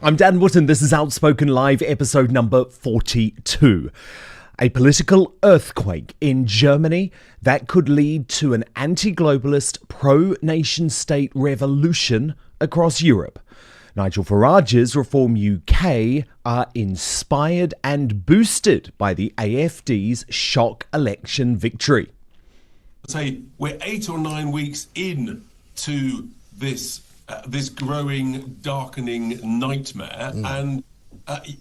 I'm Dan Wootton. This is Outspoken Live, episode number 42. A political earthquake in Germany that could lead to an anti-globalist, pro-nation-state revolution across Europe. Nigel Farage'S Reform UK are inspired and boosted by the AfD's shock election victory. Say we're 8 or 9 weeks in to this growing, darkening nightmare. And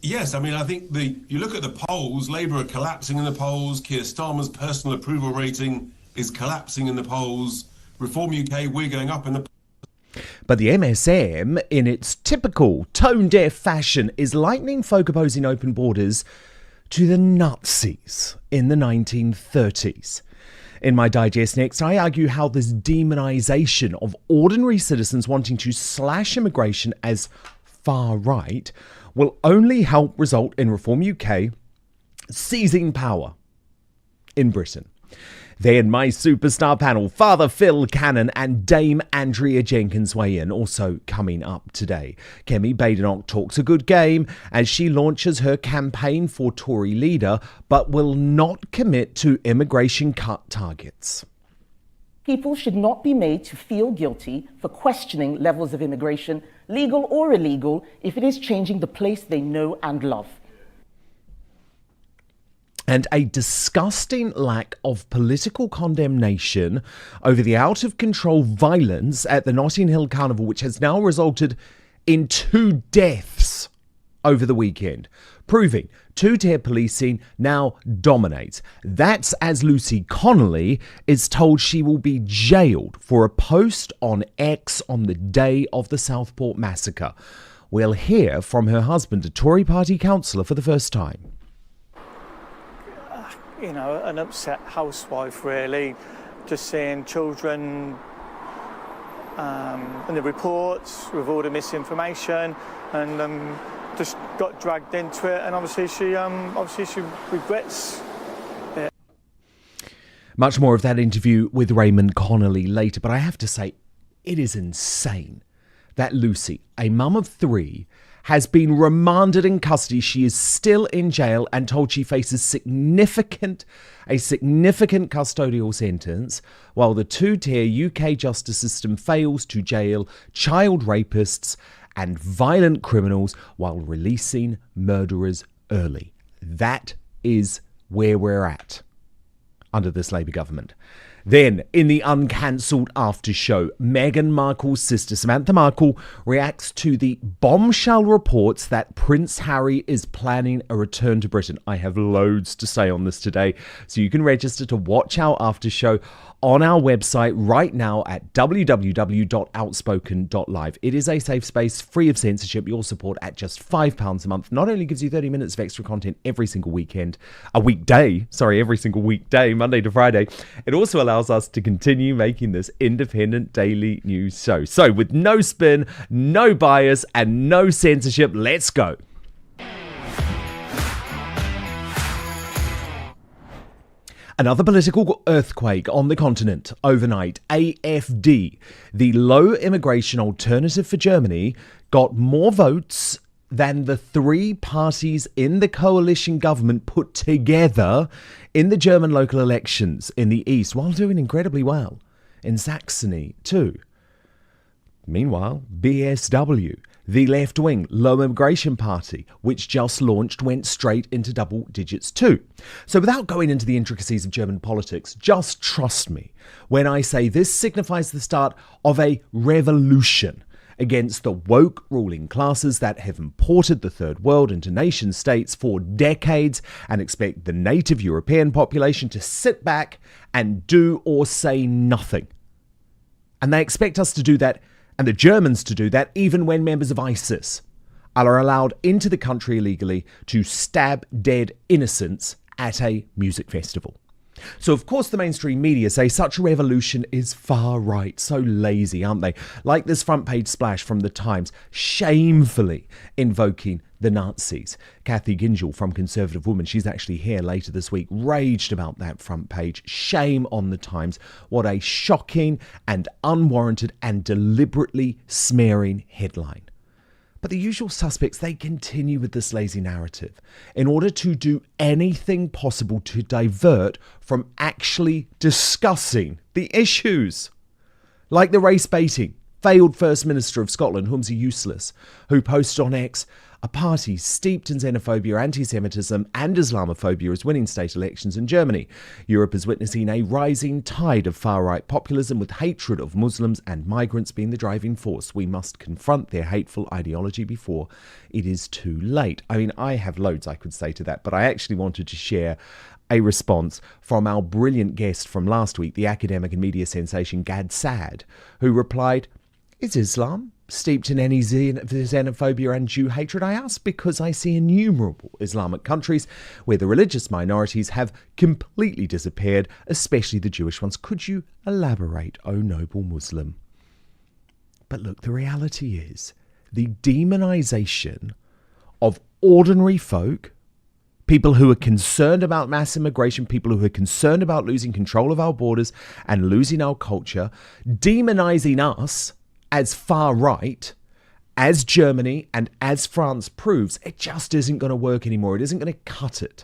yes, I mean, I think you look at the polls, Labour are collapsing in the polls, Keir Starmer's personal approval rating is collapsing in the polls, Reform UK, we're going up in the polls. But the MSM, in its typical tone-deaf fashion, is likening folk opposing open borders to the Nazis in the 1930s. In my digest next, I argue how this demonisation of ordinary citizens wanting to slash immigration as far right will only help result in Reform UK seizing power in Britain. Then my superstar panel, Father Phil Canon and Dame Andrea Jenkyns weigh in, also coming up today. Kemi Badenoch talks a good game as she launches her campaign for Tory leader, but will not commit to immigration cut targets. People should not be made to feel guilty for questioning levels of immigration, legal or illegal, if it is changing the place they know and love. And a disgusting lack of political condemnation over the out-of-control violence at the Notting Hill Carnival, which has now resulted in 2 deaths over the weekend, proving two-tier policing now dominates. That's as Lucy Connolly is told she will be jailed for a post on X on the day of the Southport massacre. We'll hear from her husband, a Tory party councillor, for the first time. You know, an upset housewife, really, just seeing children and the reports with all the misinformation, and just got dragged into it, and obviously she regrets it. Much more of that interview with Raymond Connelly later, but I have to say, it is insane that Lucy, a mum of 3, has been remanded in custody. She is still in jail and told she faces a significant custodial sentence, while the 2-tier UK justice system fails to jail child rapists and violent criminals while releasing murderers early. That is where we're at under this Labour government. Then, in the uncancelled after show, Meghan Markle's sister Samantha Markle reacts to the bombshell reports that Prince Harry is planning a return to Britain. I have loads to say on this today, so you can register to watch our after show on our website right now at www.outspoken.live. It is a safe space, free of censorship. Your support at just £5 a month not only gives you 30 minutes of extra content every single every single weekday, Monday to Friday, it also allows us to continue making this independent daily news show. So with no spin, no bias, and no censorship, let's go. Another political earthquake on the continent overnight. AfD, the low immigration alternative for Germany, got more votes than the 3 parties in the coalition government put together in the German local elections in the east, while doing incredibly well in Saxony too. Meanwhile, BSW, the left-wing low immigration party, which just launched, went straight into double digits too. So without going into the intricacies of German politics, just trust me when I say this signifies the start of a revolution against the woke ruling classes that have imported the third world into nation states for decades and expect the native European population to sit back and do or say nothing. And they expect us to do that, and the Germans to do that, even when members of ISIS are allowed into the country illegally to stab dead innocents at a music festival. So, of course, the mainstream media say such a revolution is far right. So lazy, aren't they? Like this front page splash from The Times, shamefully invoking the Nazis. Kathy Gingell from Conservative Woman, she's actually here later this week, raged about that front page. Shame on The Times. What a shocking and unwarranted and deliberately smearing headline. But the usual suspects, they continue with this lazy narrative in order to do anything possible to divert from actually discussing the issues. Like the race baiting failed First Minister of Scotland, Humza Useless, who posted on X, a party steeped in xenophobia, anti-Semitism and Islamophobia is winning state elections in Germany. Europe is witnessing a rising tide of far-right populism with hatred of Muslims and migrants being the driving force. We must confront their hateful ideology before it is too late. I mean, I have loads I could say to that, but I actually wanted to share a response from our brilliant guest from last week, the academic and media sensation Gad Saad, who replied, "Is Islam steeped in any xenophobia and Jew hatred? I ask because I see innumerable Islamic countries where the religious minorities have completely disappeared, especially the Jewish ones. Could you elaborate, O noble Muslim?" But look, the reality is the demonization of ordinary folk, people who are concerned about mass immigration, people who are concerned about losing control of our borders and losing our culture, demonizing us as far right, as Germany and as France proves, it just isn't going to work anymore. It isn't going to cut it.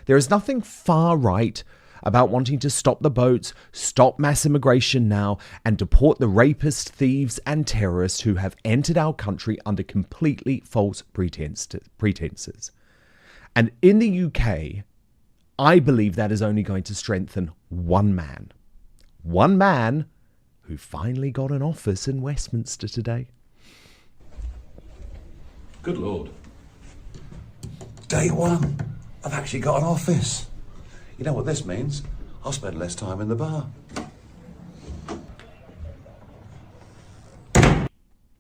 There is nothing far right about wanting to stop the boats, stop mass immigration now, and deport the rapists, thieves and terrorists who have entered our country under completely false pretenses. And in the UK, I believe that is only going to strengthen one man who finally got an office in Westminster today. Good Lord. Day one, I've actually got an office. You know what this means? I'll spend less time in the bar.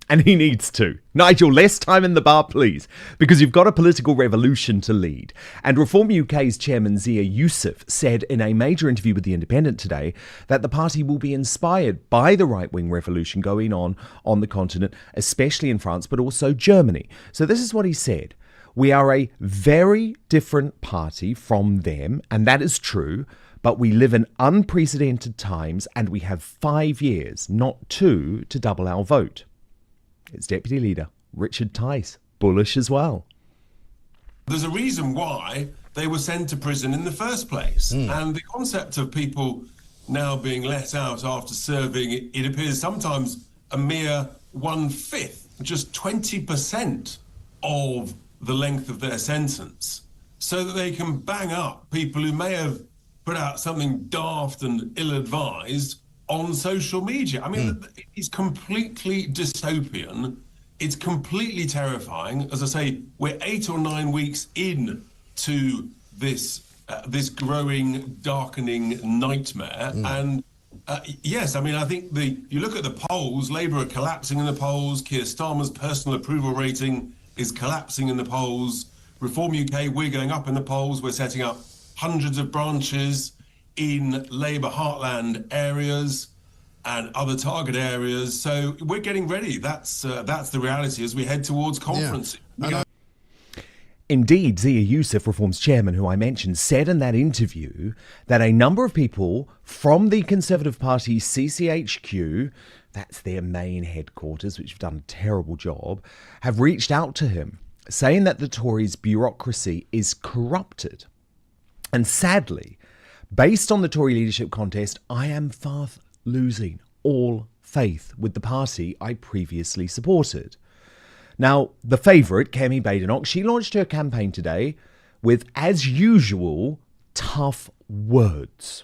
And he needs to. Nigel, less time in the bar, please, because you've got a political revolution to lead. And Reform UK's chairman, Zia Youssef, said in a major interview with The Independent today that the party will be inspired by the right-wing revolution going on the continent, especially in France, but also Germany. So this is what he said. "We are a very different party from them, and that is true, but we live in unprecedented times, and we have 5 years, not 2, to double our vote." It's Deputy Leader Richard Tice, bullish as well. There's a reason why they were sent to prison in the first place. And the concept of people now being let out after serving, it appears sometimes a mere 1/5, just 20% of the length of their sentence, so that they can bang up people who may have put out something daft and ill-advised on social media. I mean, it's completely dystopian. It's completely terrifying. As I say, we're 8 or 9 weeks in to this growing, darkening nightmare. And yes, I mean, I think you look at the polls, Labour are collapsing in the polls. Keir Starmer's personal approval rating is collapsing in the polls. Reform UK, we're going up in the polls. We're setting up hundreds of branches in Labour heartland areas and other target areas. So we're getting ready. That's the reality as we head towards conference. Yeah. Indeed, Zia Youssef, Reform's chairman, who I mentioned, said in that interview that a number of people from the Conservative Party's CCHQ, that's their main headquarters, which have done a terrible job, have reached out to him, saying that the Tories' bureaucracy is corrupted. And sadly, based on the Tory leadership contest, I am fast losing all faith with the party I previously supported. Now, the favourite, Kemi Badenoch, she launched her campaign today with, as usual, tough words.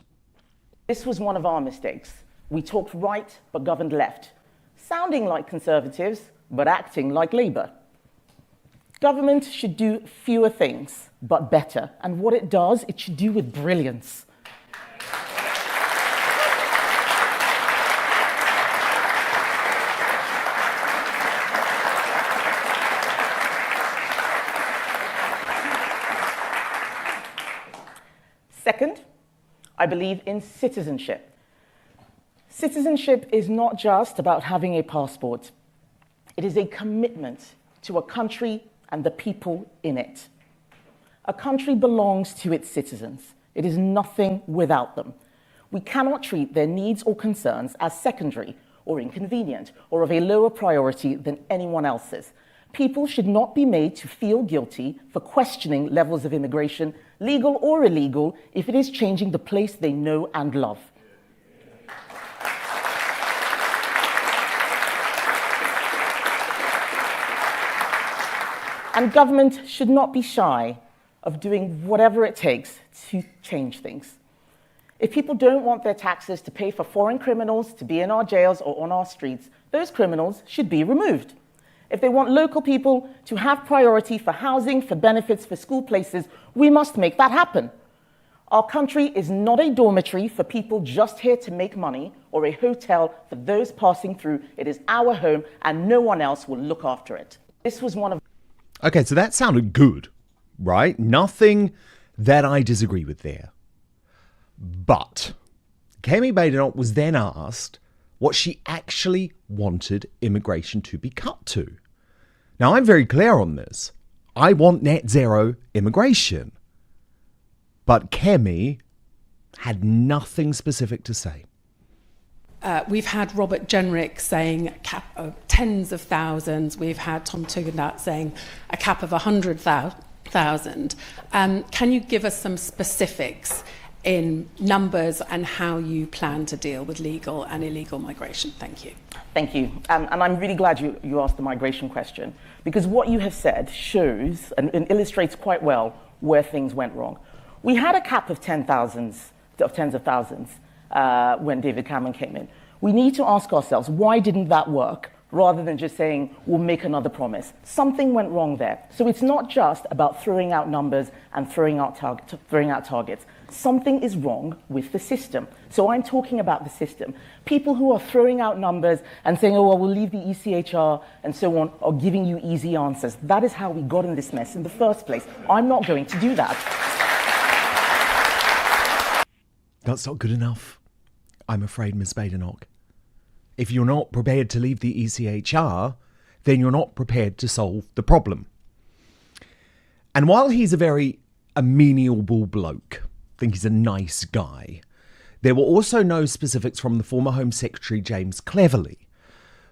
This was one of our mistakes. We talked right but governed left, sounding like Conservatives but acting like Labour. Government should do fewer things but better, and what it does, it should do with brilliance. Second, I believe in citizenship. Citizenship is not just about having a passport. It is a commitment to a country and the people in it. A country belongs to its citizens. It is nothing without them. We cannot treat their needs or concerns as secondary or inconvenient or of a lower priority than anyone else's. People should not be made to feel guilty for questioning levels of immigration, legal or illegal, if it is changing the place they know and love. And government should not be shy of doing whatever it takes to change things. If people don't want their taxes to pay for foreign criminals to be in our jails or on our streets, those criminals should be removed. If they want local people to have priority for housing, for benefits, for school places, we must make that happen. Our country is not a dormitory for people just here to make money or a hotel for those passing through. It is our home and no one else will look after it. This was one of... Okay, so that sounded good, right? Nothing that I disagree with there. But Kemi Badenoch was then asked what she actually wanted immigration to be cut to. Now, I'm very clear on this. I want net zero immigration. But Kemi had nothing specific to say. We've had Robert Jenrick saying tens of thousands. We've had Tom Tugendhat saying a cap of 100,000. Can you give us some specifics in numbers and how you plan to deal with legal and illegal migration? Thank you. Thank you. And I'm really glad you asked the migration question, because what you have said shows and illustrates quite well where things went wrong. We had a cap of tens of thousands when David Cameron came in. We need to ask ourselves, why didn't that work? Rather than just saying, we'll make another promise. Something went wrong there. So it's not just about throwing out numbers and throwing out targets. Something is wrong with the system. So I'm talking about the system. People who are throwing out numbers and saying, oh, well, we'll leave the ECHR and so on, are giving you easy answers. That is how we got in this mess in the first place. I'm not going to do that. That's not good enough, I'm afraid, Ms. Badenoch. If you're not prepared to leave the ECHR, then you're not prepared to solve the problem. And while he's a very amenable bloke, I think he's a nice guy, there were also no specifics from the former Home Secretary James Cleverly,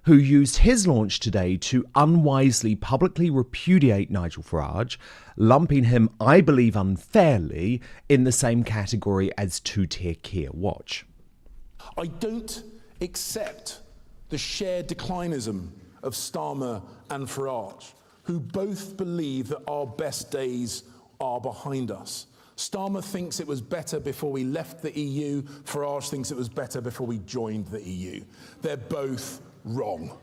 who used his launch today to unwisely publicly repudiate Nigel Farage, lumping him, I believe unfairly, in the same category as two-tier Keir Watch. I don't accept the shared declinism of Starmer and Farage, who both believe that our best days are behind us. Starmer thinks it was better before we left the EU. Farage thinks it was better before we joined the EU. They're both wrong.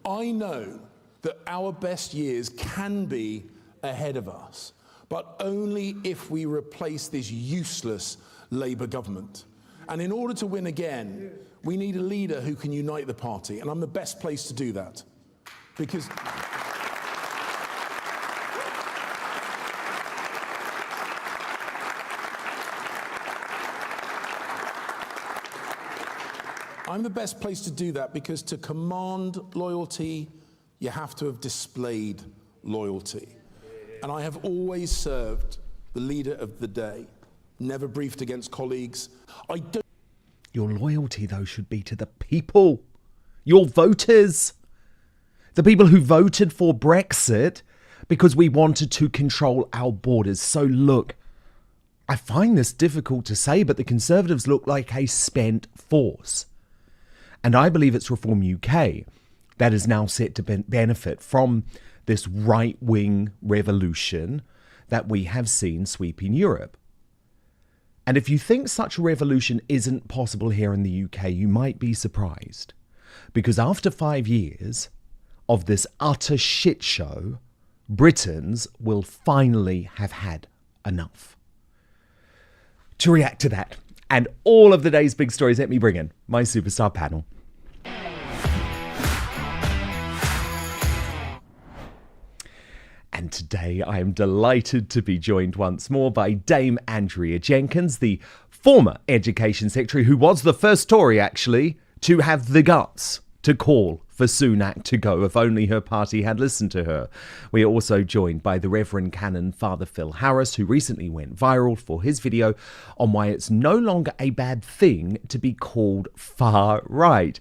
I know that our best years can be ahead of us, but only if we replace this useless Labour government. And in order to win again, we need a leader who can unite the party, and I'm the best place to do that. Because I'm the best place to do that because to command loyalty, you have to have displayed loyalty. And I have always served the leader of the day, never briefed against colleagues. Your loyalty, though, should be to the people, your voters, the people who voted for Brexit because we wanted to control our borders. So look, I find this difficult to say, but the Conservatives look like a spent force. And I believe it's Reform UK that is now set to benefit from this right-wing revolution that we have seen sweeping Europe. And if you think such a revolution isn't possible here in the UK, you might be surprised. Because after 5 years of this utter shit show, Britons will finally have had enough. To react to that and all of the day's big stories, let me bring in my superstar panel. And today I am delighted to be joined once more by Dame Andrea Jenkyns, the former Education Secretary, who was the first Tory, actually, to have the guts to call for Sunak to go, if only her party had listened to her. We are also joined by the Reverend Canon Father Phil Harris, who recently went viral for his video on why it's no longer a bad thing to be called far right.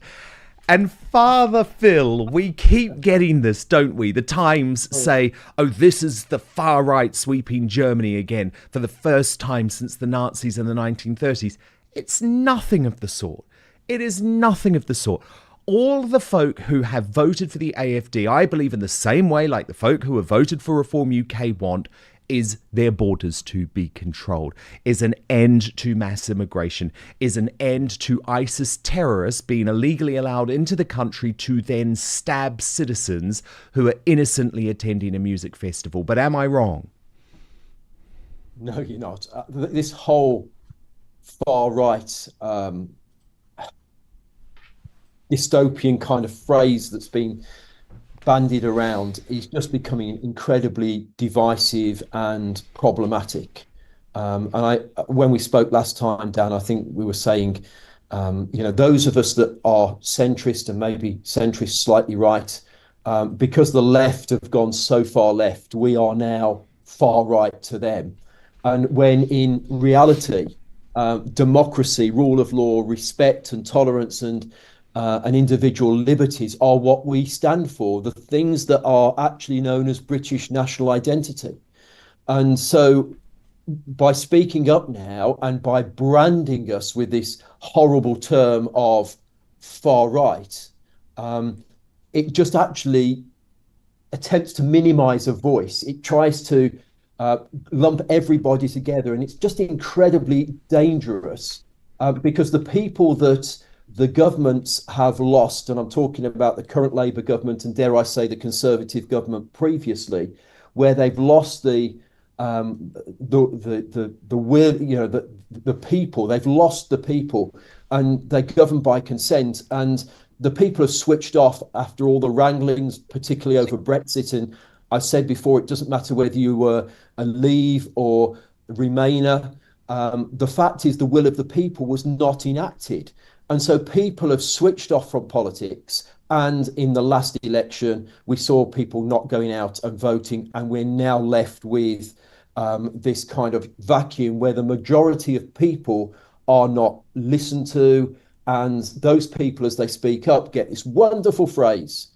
And Father Phil, we keep getting this, don't we? The Times say, oh, this is the far right sweeping Germany again for the first time since the Nazis in the 1930s. It's nothing of the sort. It is nothing of the sort. All the folk who have voted for the AFD, I believe in the same way like the folk who have voted for Reform UK want, is their borders to be controlled, is an end to mass immigration, is an end to ISIS terrorists being illegally allowed into the country to then stab citizens who are innocently attending a music festival. But am I wrong? No, you're not. This whole far-right dystopian kind of phrase that's been bandied around is just becoming incredibly divisive and problematic. When we spoke last time, Dan, I think we were saying, those of us that are centrist and maybe centrist slightly right, because the left have gone so far left, we are now far right to them. And when in reality, democracy, rule of law, respect and tolerance and individual liberties are what we stand for, the things that are actually known as British national identity. And so by speaking up now and by branding us with this horrible term of far right, it just actually attempts to minimize a voice. It tries to lump everybody together, and it's just incredibly dangerous because the people that the governments have lost, and I'm talking about the current Labour government and dare I say the Conservative government previously, where they've lost the will, the people. They've lost the people, and they govern by consent. And the people have switched off after all the wranglings, particularly over Brexit. And I said before, it doesn't matter whether you were a Leave or Remainer. The fact is, the will of the people was not enacted. And so people have switched off from politics. And in the last election, we saw people not going out and voting. And we're now left with this kind of vacuum where the majority of people are not listened to. And those people, as they speak up, get this wonderful phrase,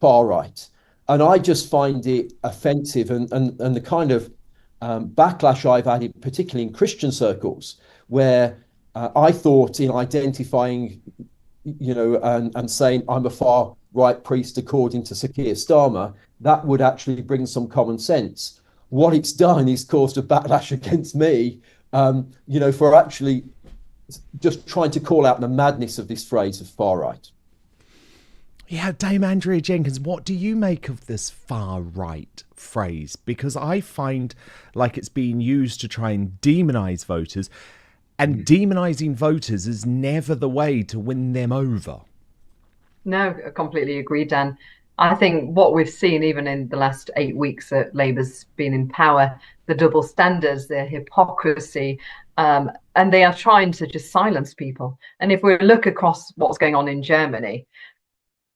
far right. And I just find it offensive. And the kind of backlash I've had, particularly in Christian circles, where I thought in identifying, and saying I'm a far right priest according to Sir Keir Starmer, that would actually bring some common sense. What it's done is caused a backlash against me, for actually just trying to call out the madness of this phrase of far right. Yeah, Dame Andrea Jenkyns, what do you make of this far right phrase? Because I find like it's being used to try and demonise voters. And demonising voters is never the way to win them over. No, I completely agree, Dan. I think what we've seen even in the last 8 weeks that Labour's been in power, the double standards, the hypocrisy, and they are trying to just silence people. And if we look across what's going on in Germany,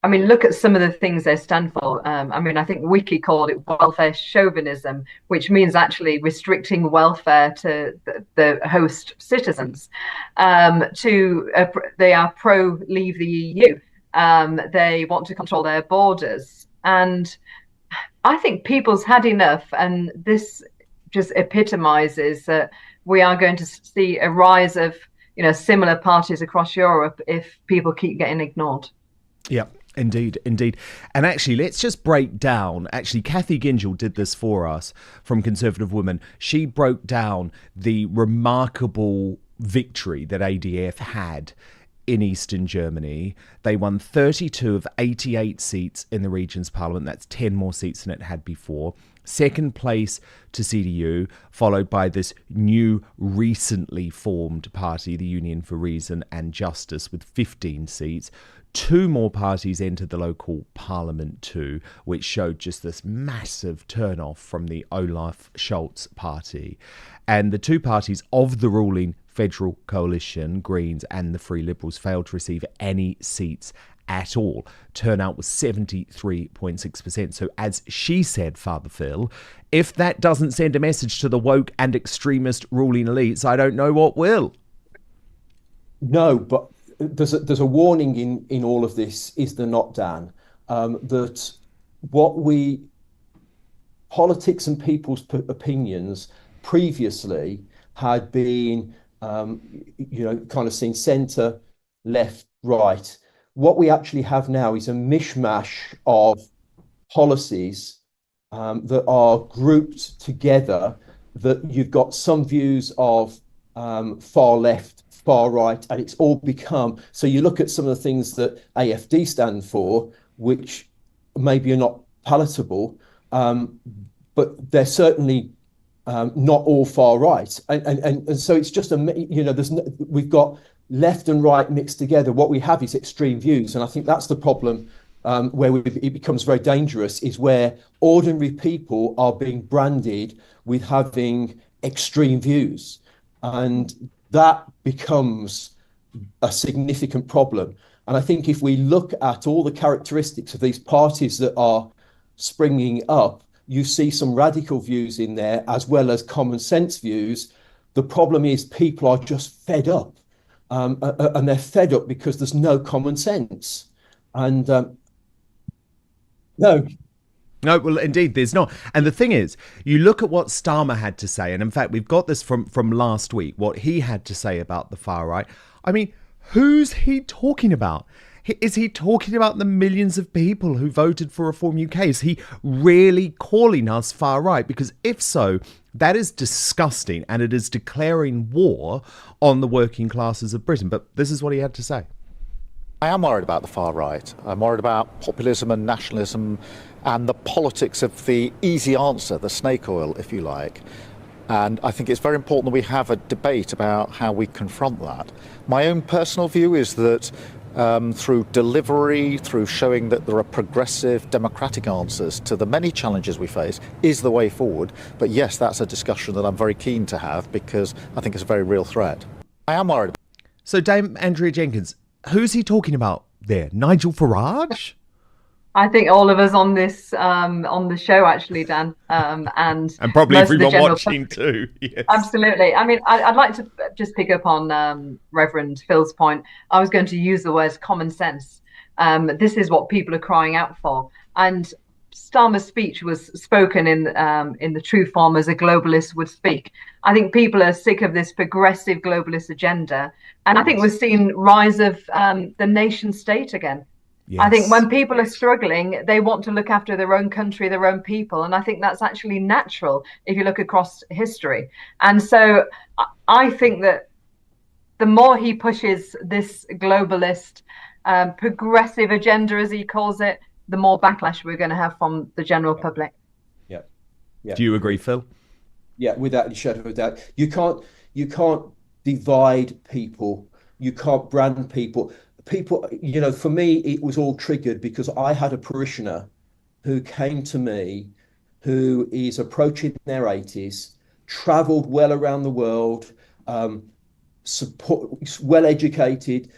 I mean, look at some of the things they stand for. I think Wiki called it welfare chauvinism, which means actually restricting welfare to the host citizens. They are pro leave the EU. They want to control their borders. And I think people's had enough. And this just epitomizes that we are going to see a rise of, similar parties across Europe if people keep getting ignored. Yeah. Indeed. And actually, let's just break down. Actually, Kathy Gingell did this for us from Conservative Women. She broke down the remarkable victory that ADF had in Eastern Germany. They won 32 of 88 seats in the Regions Parliament. That's 10 more seats than it had before. Second place to CDU, followed by this new, recently formed party, the Union for Reason and Justice, with 15 seats. 2 more parties entered the local parliament too, which showed just this massive turn-off from the Olaf Scholz party. And the 2 parties of the ruling federal coalition, Greens and the Free Liberals, failed to receive any seats at all. Turnout was 73.6%. So as she said, Father Phil, if that doesn't send a message to the woke and extremist ruling elites, I don't know what will. No, but there's a warning in all of this, is there not, Dan? That politics and people's opinions previously had been, kind of seen centre, left, right. What we actually have now is a mishmash of policies that are grouped together, that you've got some views of far left, far right, and it's all become, so you look at some of the things that AFD stand for, which maybe are not palatable, but they're certainly not all far right. And so it's just, we've got left and right mixed together. What we have is extreme views. And I think that's the problem, where it becomes very dangerous, is where ordinary people are being branded with having extreme views. And that becomes a significant problem. And I think if we look at all the characteristics of these parties that are springing up, you see some radical views in there as well as common sense views. The problem is people are just fed up, and they're fed up because there's no common sense. And no, well, indeed, there's not. And the thing is, you look at what Starmer had to say, and in fact, we've got this from last week, what he had to say about the far right. I mean, who's he talking about? Is he talking about the millions of people who voted for Reform UK? Is he really calling us far right? Because if so, that is disgusting, and it is declaring war on the working classes of Britain. But this is what he had to say. I am worried about the far right. I'm worried about populism and nationalism and the politics of the easy answer, the snake oil, if you like. And I think it's very important that we have a debate about how we confront that. My own personal view is that through delivery, through showing that there are progressive democratic answers to the many challenges we face, is the way forward. But yes, that's a discussion that I'm very keen to have, because I think it's a very real threat. I am worried. So Dame Andrea Jenkyns, who's he talking about there? Nigel Farage? I think all of us on this on the show, actually, Dan, and probably everyone watching too. Yes. Absolutely. I mean, I'd like to just pick up on Reverend Phil's point. I was going to use the words common sense. This is what people are crying out for. And Starmer's speech was spoken in the true form as a globalist would speak. I think people are sick of this progressive globalist agenda, and I think we're seeing rise of the nation state again. Yes. I think when people are struggling, they want to look after their own country, their own people. And I think that's actually natural if you look across history. And so I think that the more he pushes this globalist progressive agenda, as he calls it, the more backlash we're going to have from the general public. Yeah. Do you agree, Phil? Yeah, without a shadow of a doubt. You can't divide people. You can't brand people. People, for me, it was all triggered because I had a parishioner who came to me, who is approaching their 80s, travelled well around the world, well educated,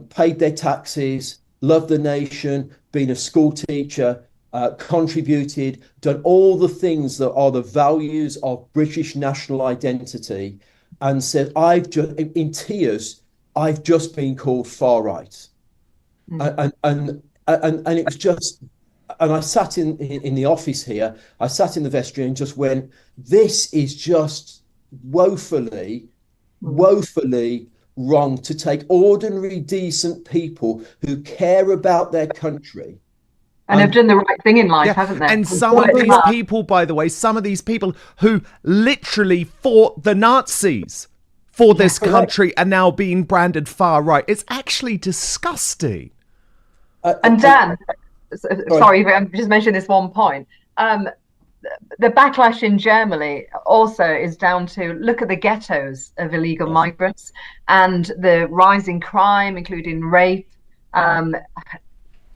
paid their taxes, loved the nation, been a school teacher, contributed, done all the things that are the values of British national identity, and said, in tears, I've just been called far right. And it was just, and I sat in the office here, I sat in the vestry and just went, this is just woefully wrong to take ordinary, decent people who care about their country. And have done the right thing in life, haven't they? And some of these people, by the way, who literally fought the Nazis for this country are now being branded far right. It's actually disgusting. And Dan, sorry, I'm just mentioning this one point. The backlash in Germany also is down to, look at the ghettos of illegal migrants and the rising crime, including rape,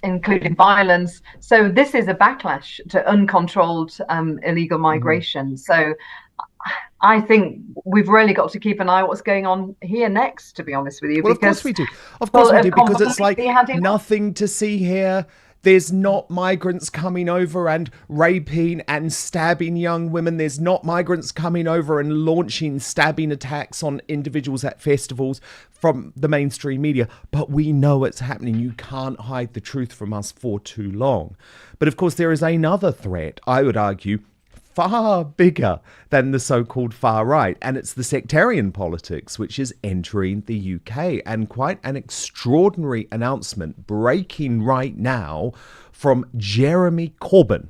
including violence. So this is a backlash to uncontrolled illegal migration. So I think we've really got to keep an eye on what's going on here next, to be honest with you. Well, of course we do. Of course we do, because it's like nothing to see here, There's not migrants coming over and raping and stabbing young women. There's not migrants coming over and launching stabbing attacks on individuals at festivals from the mainstream media. But we know it's happening. You can't hide the truth from us for too long. But of course, there is another threat, I would argue, far bigger than the so-called far right, and it's the sectarian politics which is entering the UK. And quite an extraordinary announcement breaking right now from Jeremy Corbyn.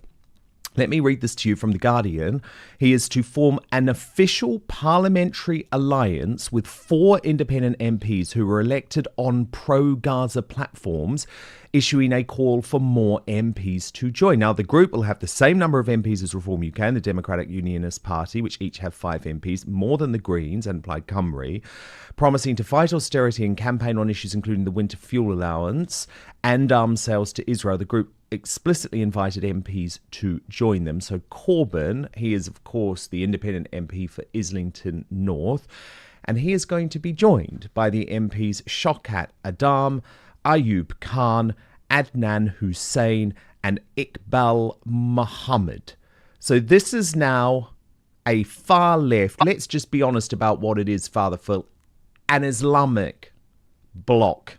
Let me read this to you from The Guardian. He is to form an official parliamentary alliance with 4 independent MPs who were elected on pro-Gaza platforms, issuing a call for more MPs to join. Now, the group will have the same number of MPs as Reform UK and the Democratic Unionist Party, which each have 5 MPs, more than the Greens and Plaid Cymru, promising to fight austerity and campaign on issues including the winter fuel allowance and arms sales to Israel. The group explicitly invited MPs to join them. So Corbyn, he is of course the independent MP for Islington North, and he is going to be joined by the MPs Shaukat Adam, Ayub Khan, Adnan Hussein and Iqbal Muhammad. So this is now a far left, let's just be honest about what it is, Father Phil, an Islamic bloc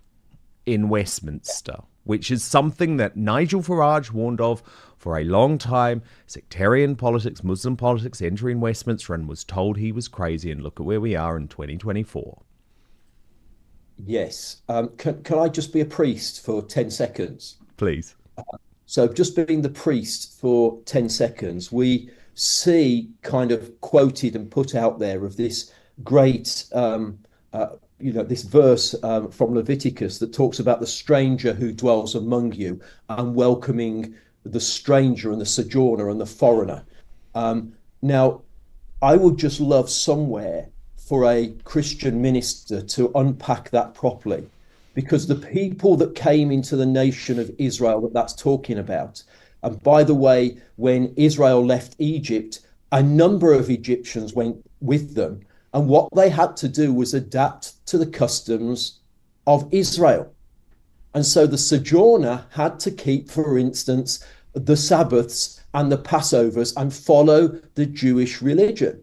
in Westminster, which is something that Nigel Farage warned of for a long time. Sectarian politics, Muslim politics entering Westminster, and was told he was crazy. And look at where we are in 2024. Yes. Can I just be a priest for 10 seconds? Please. So just being the priest for 10 seconds, we see kind of quoted and put out there of this great this verse from Leviticus that talks about the stranger who dwells among you and welcoming the stranger and the sojourner and the foreigner. Now, I would just love somewhere for a Christian minister to unpack that properly, because the people that came into the nation of Israel that that's talking about, and by the way, when Israel left Egypt, a number of Egyptians went with them. And what they had to do was adapt to the customs of Israel. And so the sojourner had to keep, for instance, the Sabbaths and the Passovers and follow the Jewish religion.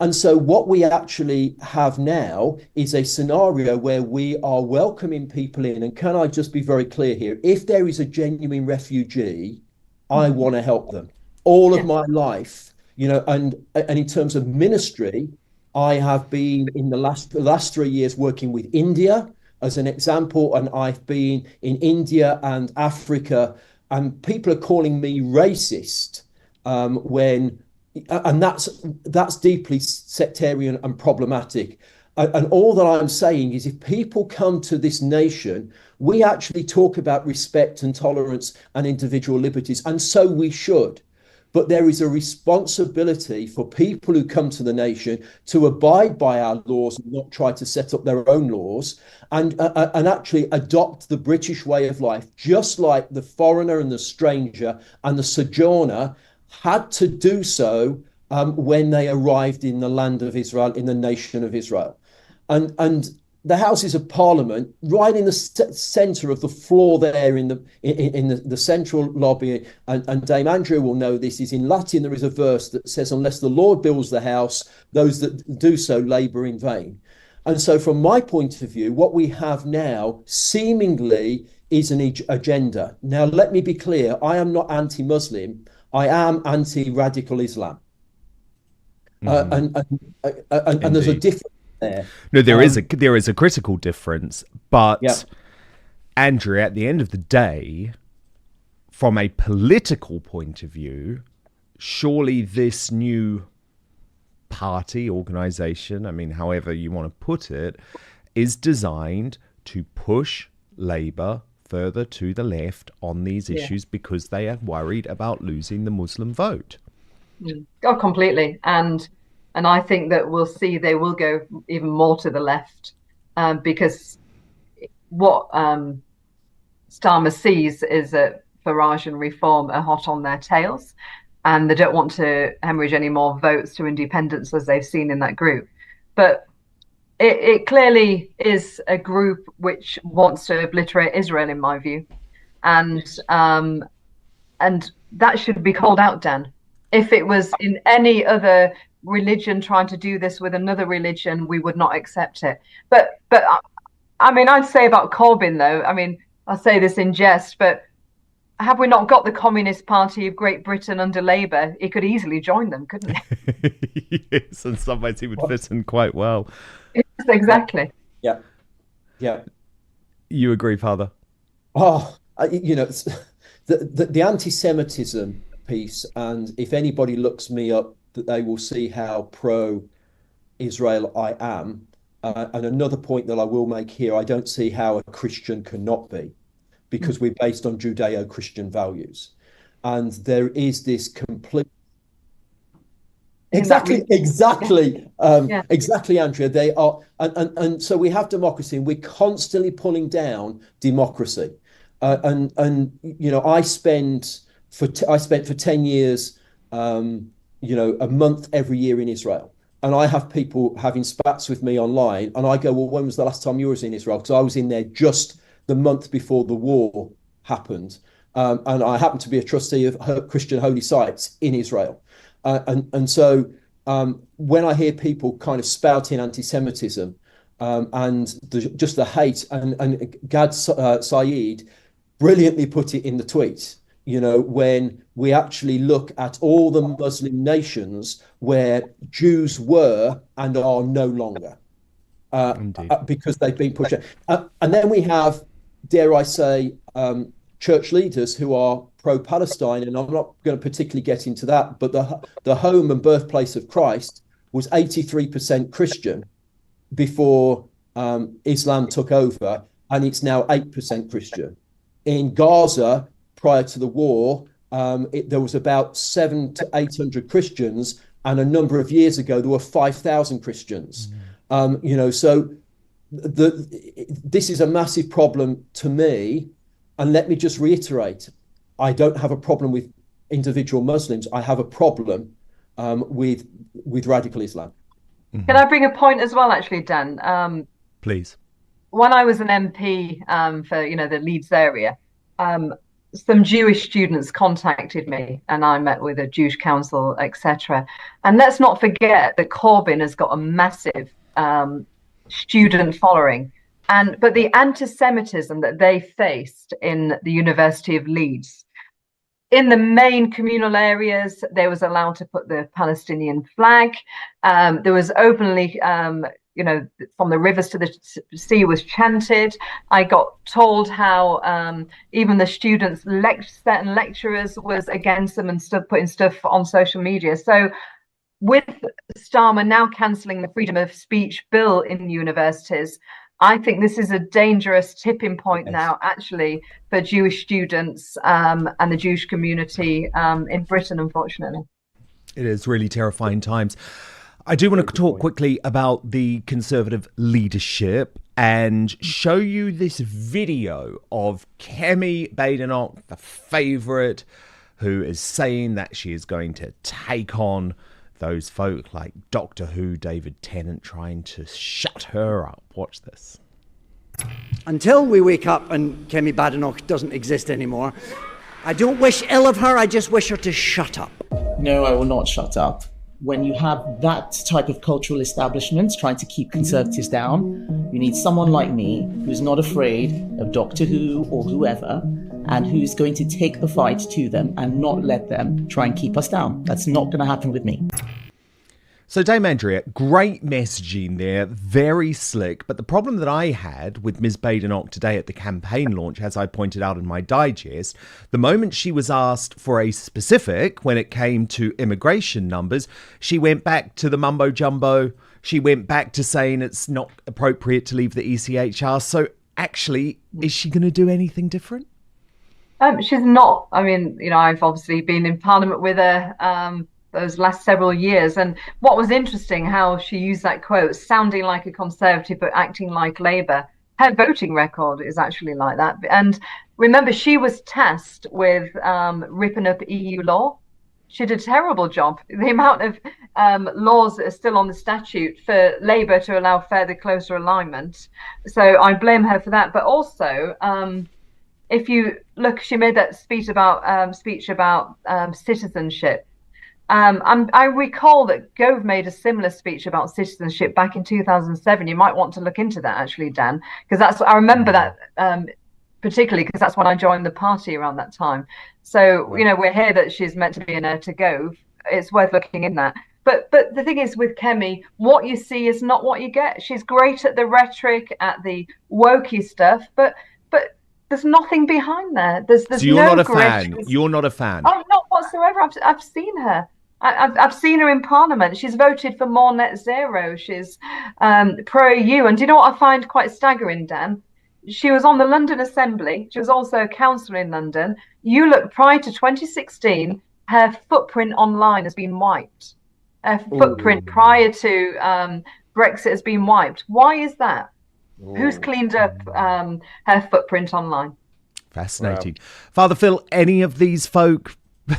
And so what we actually have now is a scenario where we are welcoming people in. And can I just be very clear here? If there is a genuine refugee, I want to help them. All of my life, and in terms of ministry, I have been in the last 3 years working with India as an example, and I've been in India and Africa, and people are calling me racist and that's deeply sectarian and problematic. And all that I'm saying is, if people come to this nation, we actually talk about respect and tolerance and individual liberties, and so we should. But there is a responsibility for people who come to the nation to abide by our laws and not try to set up their own laws, and actually adopt the British way of life, just like the foreigner and the stranger and the sojourner had to do so when they arrived in the land of Israel, in the nation of Israel. And the Houses of Parliament, right in the centre of the floor there in the central lobby, and Dame Andrea will know this, is in Latin. There is a verse that says, unless the Lord builds the house, those that do so labour in vain. And so from my point of view, what we have now seemingly is an agenda. Now, let me be clear, I am not anti-Muslim, I am anti-radical Islam. And there's a difference there. No, there is a critical difference, but Andrea, at the end of the day, from a political point of view, surely this new party, organisation, I mean, however you want to put it, is designed to push Labour further to the left on these issues because they are worried about losing the Muslim vote. Oh, completely. And I think that we'll see they will go even more to the left because what Starmer sees is that Farage and Reform are hot on their tails, and they don't want to hemorrhage any more votes to independents as they've seen in that group. But it clearly is a group which wants to obliterate Israel, in my view. and that should be called out, Dan. If it was in any other religion trying to do this with another religion, we would not accept it. But I mean, I'd say about Corbyn, though, I mean, I'll say this in jest, but have we not got the Communist Party of Great Britain under Labour? He could easily join them, couldn't he? Yes, in some ways he would fit in quite well. Yes, exactly. Yeah. Yeah. You agree, Father? Oh, you know, it's the anti-Semitism piece, and if anybody looks me up, that they will see how pro-Israel I am. And another point that I will make here, I don't see how a Christian cannot be, because we're based on Judeo-Christian values. And there is this complete... Exactly, Andrea. They are, and so we have democracy, and we're constantly pulling down democracy. And you know, I spent for 10 years, you know, a month every year in Israel. And I have people having spats with me online, and I go, well, when was the last time you was in Israel? Because I was in there just the month before the war happened. And I happen to be a trustee of Christian holy sites in Israel. And so when I hear people kind of spouting anti-Semitism and just the hate, and Gad Saeed brilliantly put it in the tweet, you know, when we actually look at all the Muslim nations where Jews were and are no longer, because they've been pushed. And then we have, dare I say, church leaders who are pro-Palestine, and I'm not going to particularly get into that, but the home and birthplace of Christ was 83% Christian before Islam took over, and it's now 8% Christian. In Gaza, prior to the war, there was about 700 to 800 Christians, and a number of years ago there were 5,000 Christians. You know, so this is a massive problem to me. And let me just reiterate, I don't have a problem with individual Muslims. I have a problem with radical Islam. Can I bring a point as well, actually, Dan? Please. When I was an MP for, you know, the Leeds area, some Jewish students contacted me, and I met with a Jewish council, etc. And let's not forget that Corbyn has got a massive student following. But the anti-Semitism that they faced in the University of Leeds, in the main communal areas, they was allowed to put the Palestinian flag. There was openly, you know, from the rivers to the sea was chanted. I got told how even the students, certain lecturers was against them and putting stuff on social media. So with Starmer now cancelling the freedom of speech bill in universities, I think this is a dangerous tipping point now, actually, for Jewish students and the Jewish community in Britain, unfortunately. It is really terrifying times. I do want to talk quickly about the Conservative leadership and show you this video of Kemi Badenoch, the favourite, who is saying that she is going to take on those folk like Doctor Who, David Tennant, trying to shut her up. Watch this. Until we wake up and Kemi Badenoch doesn't exist anymore, I don't wish ill of her, I just wish her to shut up. No, I will not shut up. When you have that type of cultural establishment trying to keep conservatives down, you need someone like me who's not afraid of Doctor Who or whoever, and who's going to take the fight to them and not let them try and keep us down. That's not going to happen with me. So Dame Andrea, great messaging there, very slick. But the problem that I had with Ms. Badenoch today at the campaign launch, as I pointed out in my digest, the moment she was asked for a specific when it came to immigration numbers, she went back to the mumbo jumbo. She went back to saying it's not appropriate to leave the ECHR. So actually, is she going to do anything different? She's not. I mean, you know, I've obviously been in Parliament with her those last several years. And what was interesting, how she used that quote, sounding like a Conservative but acting like Labour. Her voting record is actually like that. And remember, she was tasked with ripping up EU law. She did a terrible job. The amount of laws that are still on the statute for Labour to allow further closer alignment. So I blame her for that. But also, if you look, she made that speech about citizenship. I recall that Gove made a similar speech about citizenship back in 2007. You might want to look into that, actually, Dan, because I remember that particularly because that's when I joined the party around that time. So, we're here that she's meant to be an heir to Gove. It's worth looking in that. But the thing is with Kemi, what you see is not what you get. She's great at the rhetoric, at the wokey stuff, but there's nothing behind there. There's so you're no not a grit. fan. You're not a fan. Oh, not whatsoever. I've seen her. I've seen her in Parliament. She's voted for more net zero. She's pro-EU. And do you know what I find quite staggering, Dan? She was on the London Assembly. She was also a councillor in London. You look, prior to 2016, her footprint online has been wiped. Her footprint prior to Brexit has been wiped. Why is that? Who's cleaned up her footprint online? Fascinating. Wow. Father Phil, any of these folk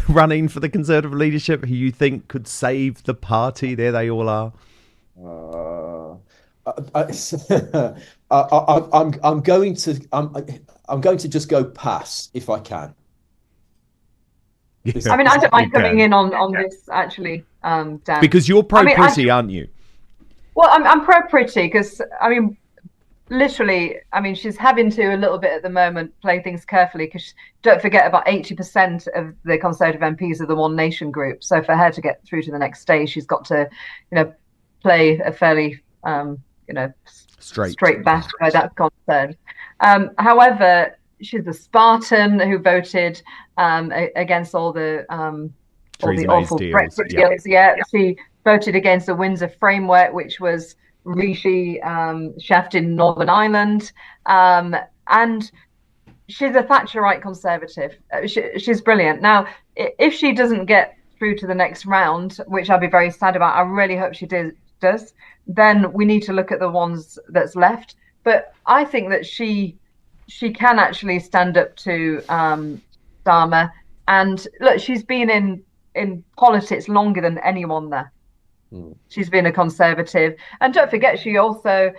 running for the Conservative leadership who you think could save the party? There they all are. I'm going to just go pass if I can. Yeah, I mean, I don't mind coming in on this, actually, Dan. Because you're pro-pretty, aren't you? Well, I'm pro-pretty because, literally, she's having to a little bit at the moment play things carefully because don't forget about 80% of the Conservative MPs are the One Nation group. So for her to get through to the next stage, she's got to, play a fairly, straight bat where that's concerned. However, she's a Spartan who voted against all the awful Brexit deals. Yeah, she voted against the Windsor Framework, which was Rishi shafted in Northern Ireland, and she's a Thatcherite Conservative. She's brilliant. Now, if she doesn't get through to the next round, which I'll be very sad about, I really hope she does, then we need to look at the ones that's left. But I think that she can actually stand up to Starmer. And look, she's been in politics longer than anyone there. She's been a Conservative. And don't forget, she also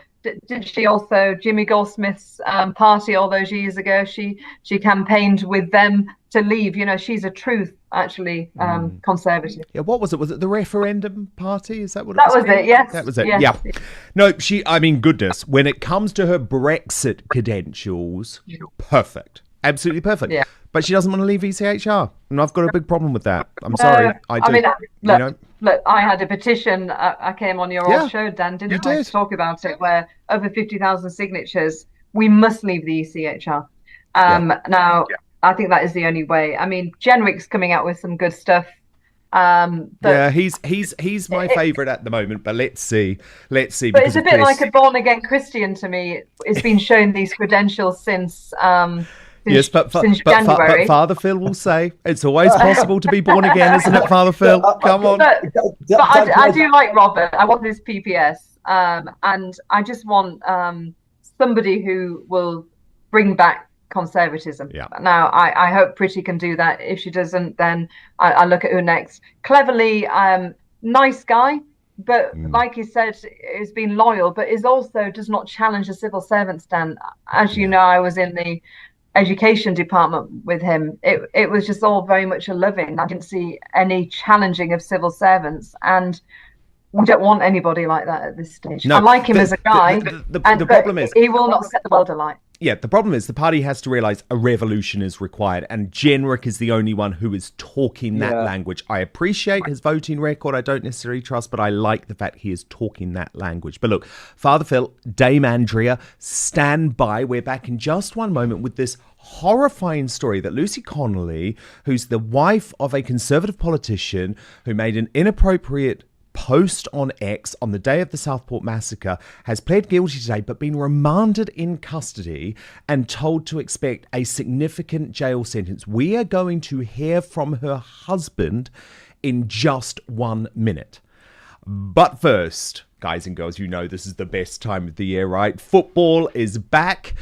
Jimmy Goldsmith's party all those years ago, she campaigned with them to leave. She's a truth, actually, Conservative. Yeah, what was it? Was it the referendum party? Is that what it was? That was it, yes. That was it, yes. Yeah. No, goodness, when it comes to her Brexit credentials, perfect. Absolutely perfect. Yeah. But she doesn't want to leave ECHR. And I've got a big problem with that. I'm sorry. I do. Look, I had a petition. I came on your old show, Dan, didn't I? To talk about it, where over 50,000 signatures. We must leave the ECHR. Now, I think that is the only way. Jenrick's coming out with some good stuff. But he's my favourite at the moment. But let's see. But it's a bit like a born-again Christian to me. It's been shown these credentials since... Yes, but Father Phil will say it's always possible to be born again, isn't it, Father Phil? Come on. But I do like Robert. I want his PPS, and I just want somebody who will bring back conservatism. Yeah. Now, I hope Pretty can do that. If she doesn't, then I look at who next. Cleverly, nice guy, but like he said, has been loyal, but is also does not challenge the civil servants. Dan, as you know, I was in the education department with him. It was just all very much a loving. I didn't see any challenging of civil servants, and we don't want anybody like that at this stage. No, I like him as a guy, the problem is he will not set the world alight. Yeah, the problem is the party has to realise a revolution is required, and Jenrick is the only one who is talking that language. I appreciate his voting record, I don't necessarily trust, but I like the fact he is talking that language. But look, Father Phil, Dame Andrea, stand by. We're back in just one moment with this horrifying story that Lucy Connolly, who's the wife of a Conservative politician who made an inappropriate post on X on the day of the Southport massacre, has pled guilty today but been remanded in custody and told to expect a significant jail sentence. We are going to hear from her husband in just 1 minute. But first, guys and girls, you know this is the best time of the year, right? Football is back.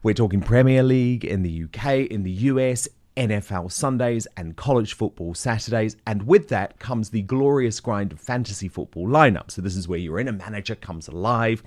We're talking Premier League in the UK, in the US, NFL Sundays and college football Saturdays. And with that comes the glorious grind of fantasy football lineup. So this is where your inner manager comes alive.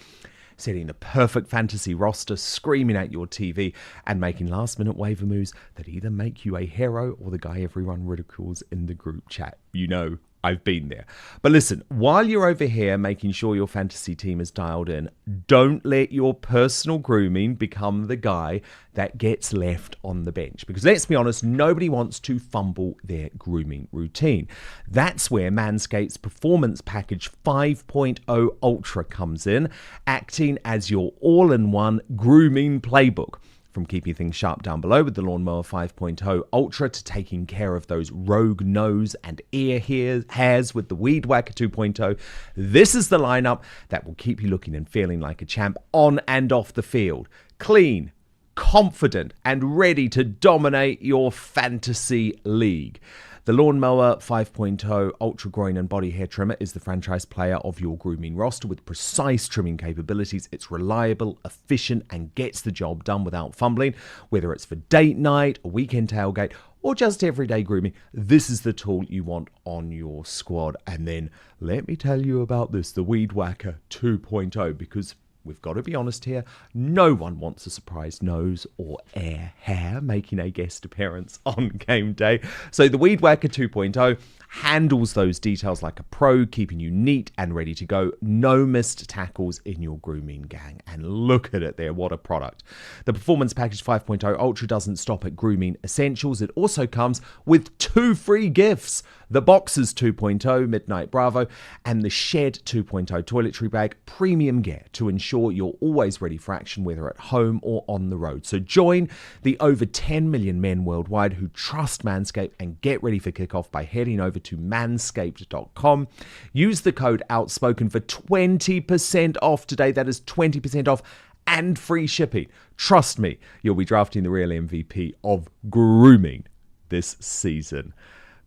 setting the perfect fantasy roster, screaming at your TV, and making last-minute waiver moves that either make you a hero or the guy everyone ridicules in the group chat. You know, I've been there. But listen, while you're over here making sure your fantasy team is dialed in, don't let your personal grooming become the guy that gets left on the bench. Because let's be honest, nobody wants to fumble their grooming routine. That's where Manscape's Performance Package 5.0 Ultra comes in, acting as your all-in-one grooming playbook. From keeping things sharp down below with the Lawnmower 5.0 Ultra to taking care of those rogue nose and ear hairs with the Weed Whacker 2.0, this is the lineup that will keep you looking and feeling like a champ on and off the field. Clean, confident, and ready to dominate your fantasy league. The Lawnmower 5.0 Ultra Groin and Body Hair Trimmer is the franchise player of your grooming roster with precise trimming capabilities. It's reliable, efficient, and gets the job done without fumbling. Whether it's for date night, a weekend tailgate, or just everyday grooming, this is the tool you want on your squad. And then let me tell you about this, the Weed Whacker 2.0, because we've got to be honest here, no one wants a surprise nose or air hair making a guest appearance on game day. So the Weed Whacker 2.0 handles those details like a pro, keeping you neat and ready to go. No missed tackles in your grooming gang. And look at it there, what a product. The Performance Package 5.0 Ultra doesn't stop at grooming essentials. It also comes with 2 free gifts. The Boxers 2.0 Midnight Bravo and the Shed 2.0 toiletry bag, premium gear to ensure you're always ready for action, whether at home or on the road. So join the over 10 million men worldwide who trust Manscaped and get ready for kickoff by heading over to manscaped.com. Use the code Outspoken for 20% off today. That is 20% off and free shipping. Trust me, you'll be drafting the real MVP of grooming this season.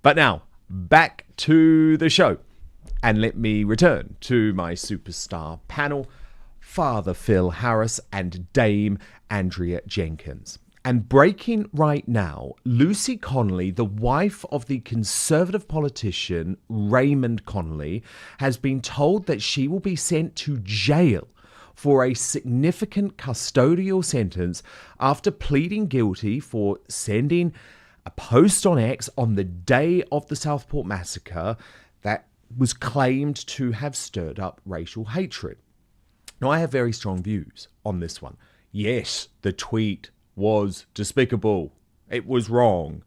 But now, back to the show. And let me return to my superstar panel, Father Phil Harris and Dame Andrea Jenkyns. And breaking right now, Lucy Connolly, the wife of the Conservative politician Raymond Connolly, has been told that she will be sent to jail for a significant custodial sentence after pleading guilty for sending a post on X on the day of the Southport massacre that was claimed to have stirred up racial hatred. Now, I have very strong views on this one. Yes, the tweet was despicable. It was wrong.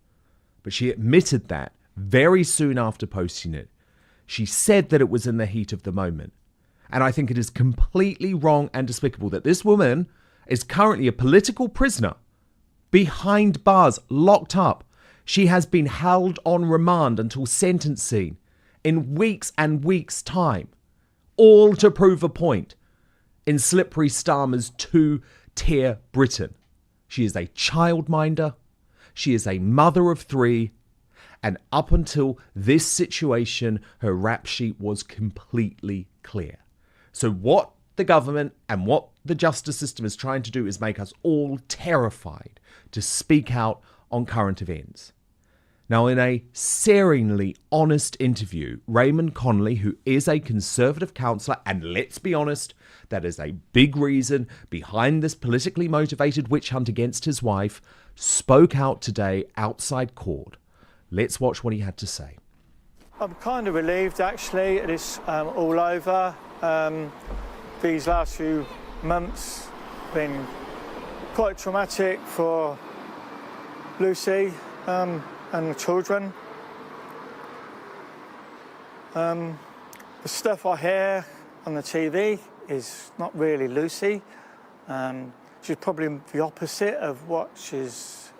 But she admitted that very soon after posting it. She said that it was in the heat of the moment. And I think it is completely wrong and despicable that this woman is currently a political prisoner behind bars, locked up. She has been held on remand until sentencing in weeks and weeks' time, all to prove a point in Slippery Starmer's 2-tier Britain. She is a childminder, she is a mother of 3, and up until this situation, her rap sheet was completely clear. So what the government and what the justice system is trying to do is make us all terrified to speak out on current events. Now, in a searingly honest interview, Raymond Connolly, who is a Conservative councillor, and let's be honest, that is a big reason behind this politically motivated witch hunt against his wife, spoke out today outside court. Let's watch what he had to say. I'm kind of relieved, actually. It is all over. These last few months have been quite traumatic for Lucy and the children. The stuff I hear on the TV is not really Lucy. She's probably the opposite of what she's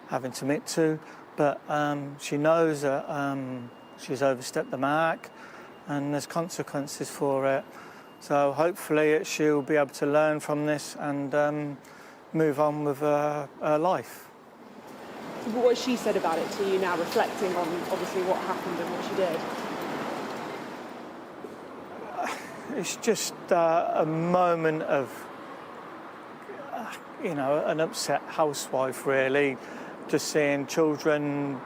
having to admit to, but she knows that she's overstepped the mark and there's consequences for it. So hopefully she'll be able to learn from this and move on with her life. What she said about it to you now, reflecting on obviously what happened and what she did? It's just a moment of, an upset housewife, really. Just seeing children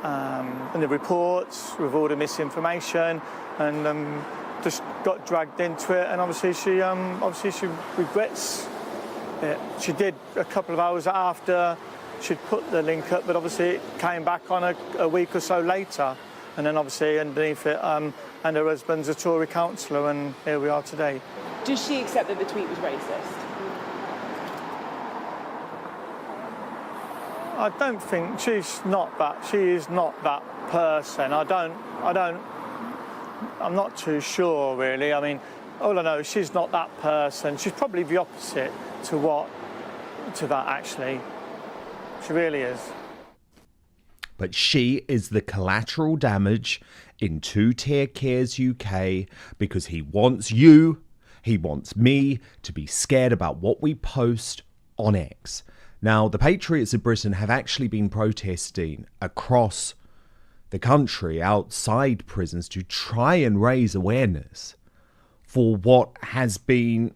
and the reports with all the misinformation and just got dragged into it, and obviously she regrets it. She did a couple of hours after she'd put the link up, but obviously it came back on a week or so later, and then obviously underneath it, and her husband's a Tory councillor, and here we are today. Does she accept that the tweet was racist? I don't think she is not that person. I'm not too sure, really. I mean, all I know is she's not that person. She's probably the opposite to that, actually. She really is. But she is the collateral damage in Two-Tier Cares UK because he wants me to be scared about what we post on X. Now, the Patriots of Britain have actually been protesting across the country outside prisons to try and raise awareness for what has been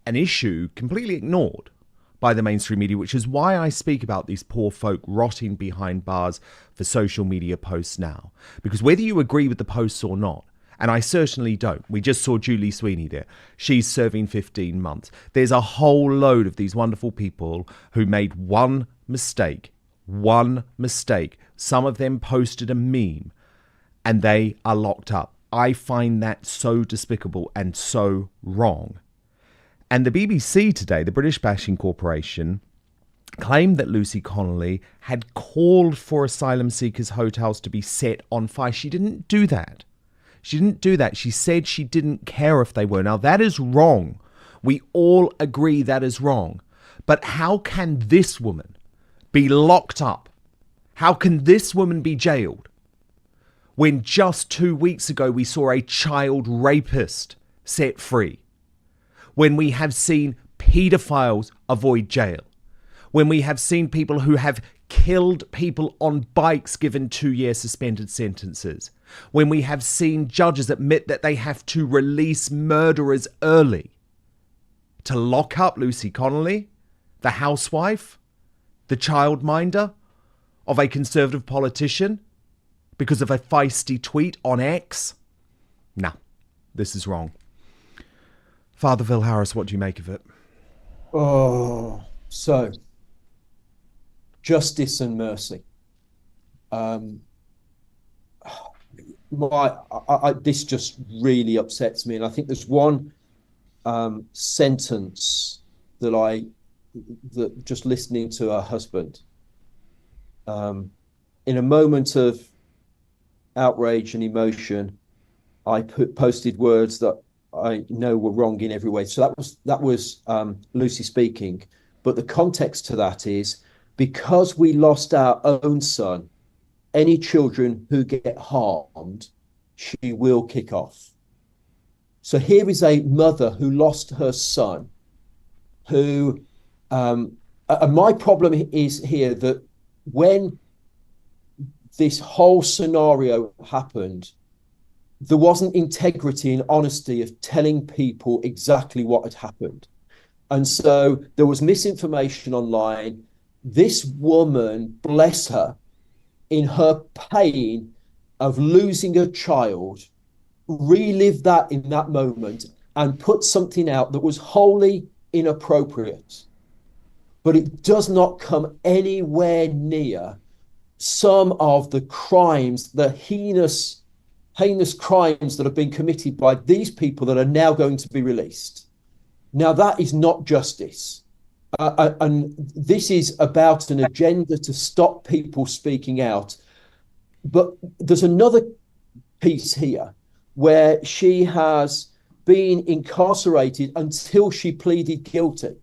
an issue completely ignored by the mainstream media, which is why I speak about these poor folk rotting behind bars for social media posts now. Because whether you agree with the posts or not, and I certainly don't. We just saw Julie Sweeney there. She's serving 15 months. There's a whole load of these wonderful people who made one mistake. Some of them posted a meme and they are locked up. I find that so despicable and so wrong. And the BBC today, the British Bashing Corporation, claimed that Lucy Connolly had called for asylum seekers' hotels to be set on fire. She didn't do that. She said she didn't care if they were. Now, that is wrong. We all agree that is wrong. But how can this woman be locked up? How can this woman be jailed when just 2 weeks ago we saw a child rapist set free? When we have seen paedophiles avoid jail? When we have seen people who have killed people on bikes given 2-year suspended sentences? When we have seen judges admit that they have to release murderers early to lock up Lucy Connolly, the housewife, the childminder of a Conservative politician because of a feisty tweet on X? Nah, this is wrong. Father Phil Harris, what do you make of it? Oh, so justice and mercy. This just really upsets me, and I think there's one sentence that just listening to her husband, in a moment of outrage and emotion, I posted words that I know were wrong in every way. So that was Lucy speaking, but the context to that is because we lost our own son. Any children who get harmed, she will kick off. So here is a mother who lost her son, who, and my problem is here that when this whole scenario happened, there wasn't integrity and honesty of telling people exactly what had happened. And so there was misinformation online. This woman, bless her, in her pain of losing a child, relived that in that moment and put something out that was wholly inappropriate. But it does not come anywhere near some of the crimes, the heinous crimes that have been committed by these people that are now going to be released. Now, that is not justice. And this is about an agenda to stop people speaking out. But there's another piece here where she has been incarcerated until she pleaded guilty.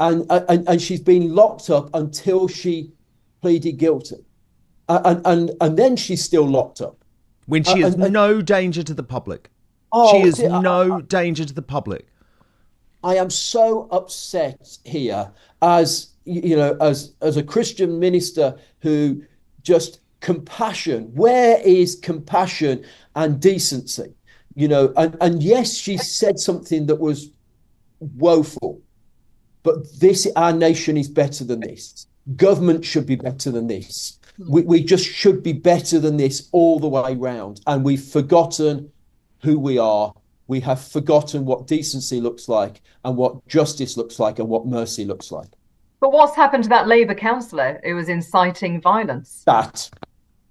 And she's been locked up until she pleaded guilty. And then she's still locked up. When she is no danger to the public. She is no danger to the public. I am so upset here as a Christian minister who just compassion. Where is compassion and decency? And yes, she said something that was woeful, but our nation is better than this. Government should be better than this. We just should be better than this all the way round. And we've forgotten who we are. We have forgotten what decency looks like and what justice looks like and what mercy looks like. But what's happened to that Labour councillor who was inciting violence? That.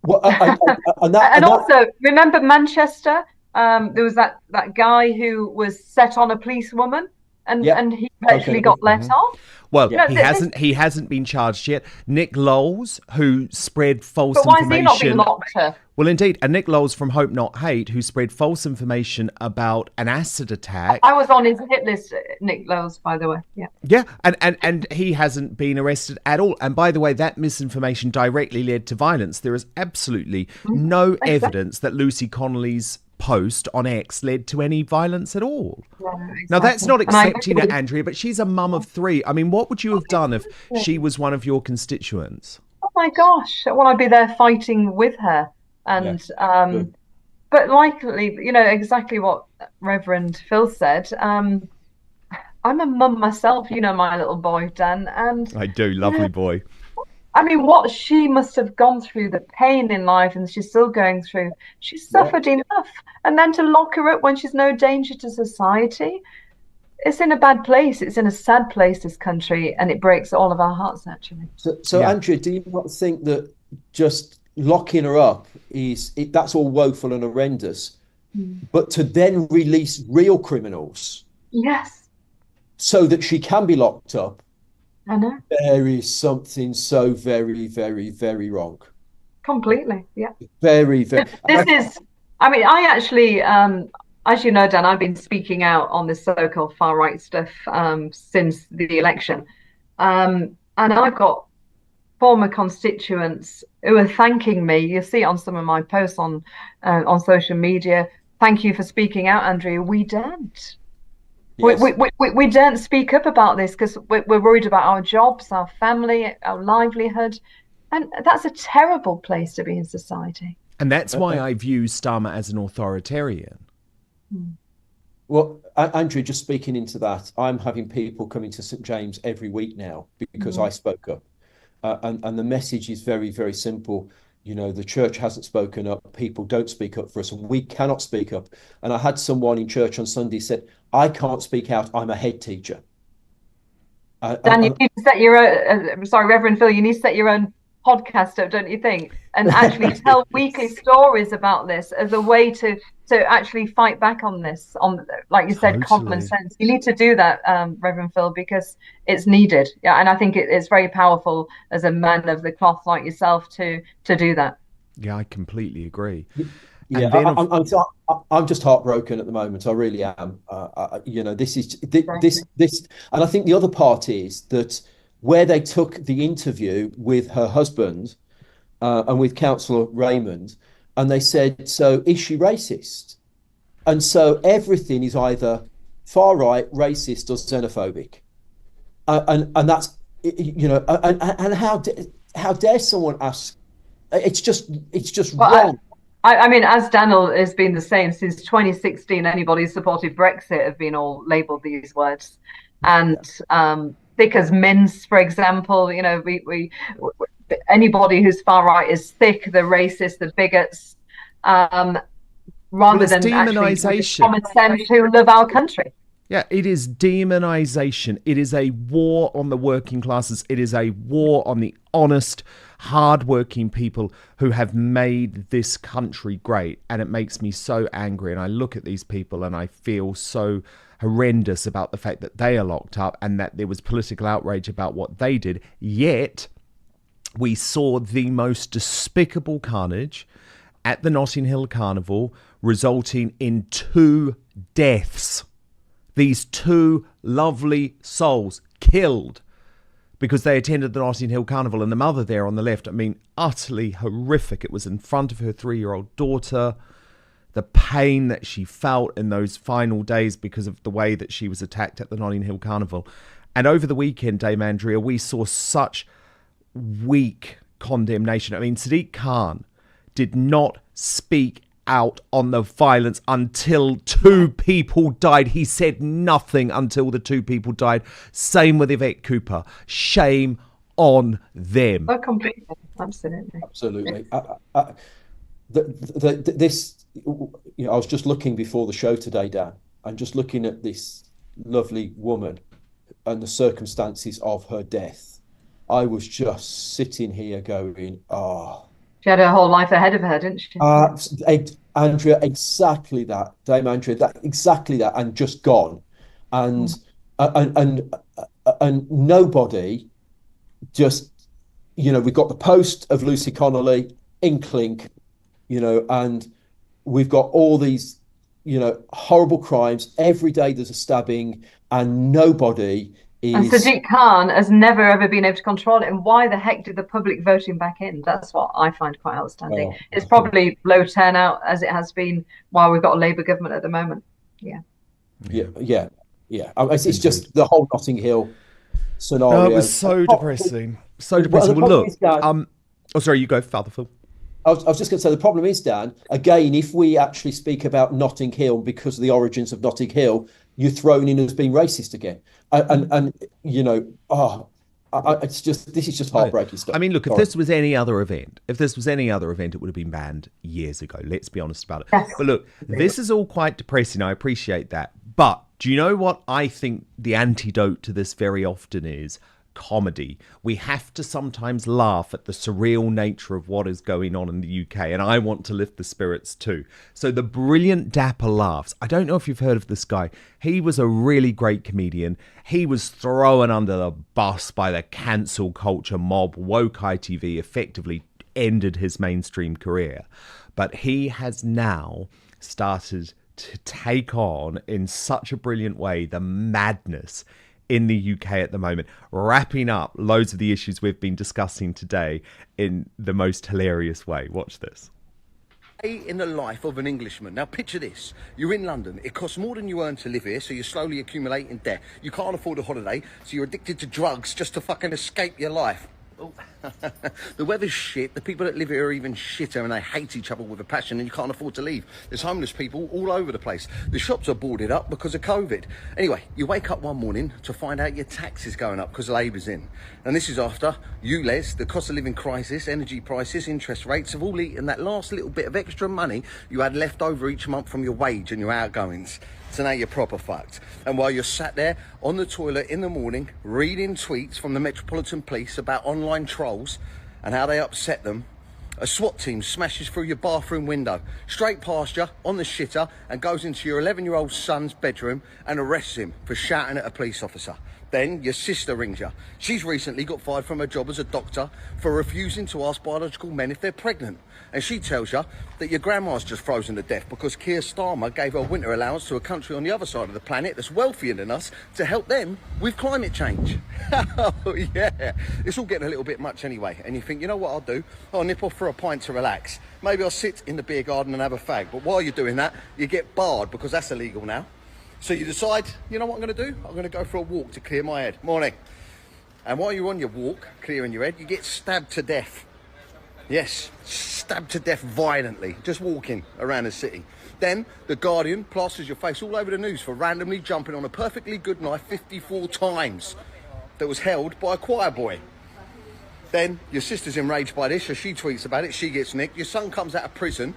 And also, remember Manchester? There was that guy who was set on a policewoman, and he eventually got let off. Well, he hasn't been charged yet. Nick Lowles, who spread false information. But why has he not been locked? Well, indeed, and Nick Lowles from Hope Not Hate, who spread false information about an acid attack. I was on his hit list, Nick Lowles, by the way. Yeah. Yeah, and he hasn't been arrested at all. And by the way, that misinformation directly led to violence. There is absolutely no evidence that Lucy Connolly's post on X led to any violence at all. Yeah, exactly. Now, that's not accepting it, Andrea, but she's a mum of three. I mean, what would you have done if she was one of your constituents? Oh my gosh, well, I'd be there fighting with her. And but likely, exactly what Reverend Phil said. I'm a mum myself, my little boy Dan, and I do, lovely boy. I mean, what she must have gone through, the pain in life, and she's still going through. She's suffered enough, and then to lock her up when she's no danger to society, it's in a bad place. It's in a sad place, this country, and it breaks all of our hearts, actually. So Andrea, do you not think that just locking her up that's all woeful and horrendous, but to then release real criminals, yes, so that she can be locked up, I know there is something so very, very, very wrong. Completely, yeah. Very, very. I actually, as you know, Dan, I've been speaking out on this so-called far right stuff since the election, and I've got former constituents who are thanking me. You see it on some of my posts on social media. Thank you for speaking out, Andrea. We don't. Yes. We don't speak up about this because we're worried about our jobs, our family, our livelihood, and that's a terrible place to be in society. And that's why I view Starmer as an authoritarian. Well, Andrew, just speaking into that, I'm having people coming to St James every week now because I spoke up. And the message is very, very simple. The church hasn't spoken up. People don't speak up for us, and we cannot speak up. And I had someone in church on Sunday said, I can't speak out. I'm a head teacher. Dan, you need to set your own, Reverend Phil, you need to set your own podcast up, don't you think? And actually tell weekly stories about this as a way to actually fight back on this, on, like you said, common sense. You need to do that, Reverend Phil, because it's needed. Yeah, and I think it's very powerful as a man of the cloth like yourself to do that. Yeah, I completely agree. Yeah, I'm just heartbroken at the moment. I really am. This is this, and I think the other part is that where they took the interview with her husband and with Councillor Raymond, and they said, so is she racist? And so everything is either far right, racist, or xenophobic, and that's and how dare someone ask? It's just wrong. I mean, as Daniel has been the same since 2016. Anybody who supported Brexit have been all labelled these words, and thick as mince, for example. We anybody who's far right is thick. The racists, the bigots, rather than demonisation. Common sense who love our country. Yeah, it is demonisation. It is a war on the working classes. It is a war on the honest, hard-working people who have made this country great. And it makes me so angry. And I look at these people and I feel so horrendous about the fact that they are locked up and that there was political outrage about what they did. Yet, we saw the most despicable carnage at the Notting Hill Carnival, resulting in 2 deaths. These 2 lovely souls killed because they attended the Notting Hill Carnival, and the mother there on the left, I mean, utterly horrific. It was in front of her 3-year-old daughter. The pain that she felt in those final days because of the way that she was attacked at the Notting Hill Carnival. And over the weekend, Dame Andrea, we saw such weak condemnation. I mean, Sadiq Khan did not speak out on the violence until 2 people died. He said nothing until the 2 people died. Same with Yvette Cooper. Shame on them. Oh, completely. Absolutely. Absolutely. This I was just looking before the show today, Dan, and just looking at this lovely woman and the circumstances of her death. I was just sitting here going, oh. She had her whole life ahead of her, didn't she? Andrea, exactly that. Dame Andrea, exactly that, and just gone. And nobody just, we've got the post of Lucy Connolly, Inklink, and we've got all these, horrible crimes. Every day there's a stabbing, and nobody is... And Sadiq Khan has never ever been able to control it. And why the heck did the public vote him back in? That's what I find quite outstanding. It's probably low turnout as it has been while we've got a Labour government at the moment. Yeah. It's just the whole Notting Hill scenario. No, it was so depressing. So depressing. Well, look, sorry, you go, Father Phil. I was just going to say, the problem is, Dan, again, if we actually speak about Notting Hill because of the origins of Notting Hill, you're thrown in as being racist again. It's just, this is just heartbreaking stuff. I mean, look, if this was any other event, it would have been banned years ago. Let's be honest about it. Yes. But look, this is all quite depressing. I appreciate that. But do you know what I think the antidote to this very often is? Comedy. We have to sometimes laugh at the surreal nature of what is going on in the UK, and I want to lift the spirits too. So the brilliant Dapper Laughs, I don't know if you've heard of this guy. He was a really great comedian. He was thrown under the bus by the cancel culture mob. Woke ITV effectively ended his mainstream career, but he has now started to take on in such a brilliant way the madness in the UK at the moment, wrapping up loads of the issues we've been discussing today in the most hilarious way. Watch this. In the life of an Englishman. Now picture this, you're in London, it costs more than you earn to live here, so you're slowly accumulating debt. You can't afford a holiday, so you're addicted to drugs just to fucking escape your life. Oh. The weather's shit, the people that live here are even shitter, and they hate each other with a passion, and you can't afford to leave. There's homeless people all over the place. The shops are boarded up because of COVID. Anyway, you wake up one morning to find out your tax is going up because Labour's in. And this is after you, Les, the cost of living crisis, energy prices, interest rates have all eaten that last little bit of extra money you had left over each month from your wage and your outgoings. So now you're proper fucked. And while you're sat there on the toilet in the morning reading tweets from the Metropolitan Police about online trolls and how they upset them, a SWAT team smashes through your bathroom window, straight past you, on the shitter, and goes into your 11-year-old son's bedroom and arrests him for shouting at a police officer. Then your sister rings you. She's recently got fired from her job as a doctor for refusing to ask biological men if they're pregnant. And she tells you that your grandma's just frozen to death because Keir Starmer gave her winter allowance to a country on the other side of the planet that's wealthier than us to help them with climate change. Oh, yeah. It's all getting a little bit much anyway. And you think, you know what I'll do? I'll nip off for a pint to relax. Maybe I'll sit in the beer garden and have a fag. But while you're doing that, you get barred because that's illegal now. So you decide, you know what I'm going to do? I'm going to go for a walk to clear my head. Morning. And while you're on your walk, clearing your head, you get stabbed to death. Yes, stabbed to death violently, just walking around the city. Then The Guardian plasters your face all over the news for randomly jumping on a perfectly good knife 54 times that was held by a choir boy. Then your sister's enraged by this, so she tweets about it, she gets nicked. Your son comes out of prison,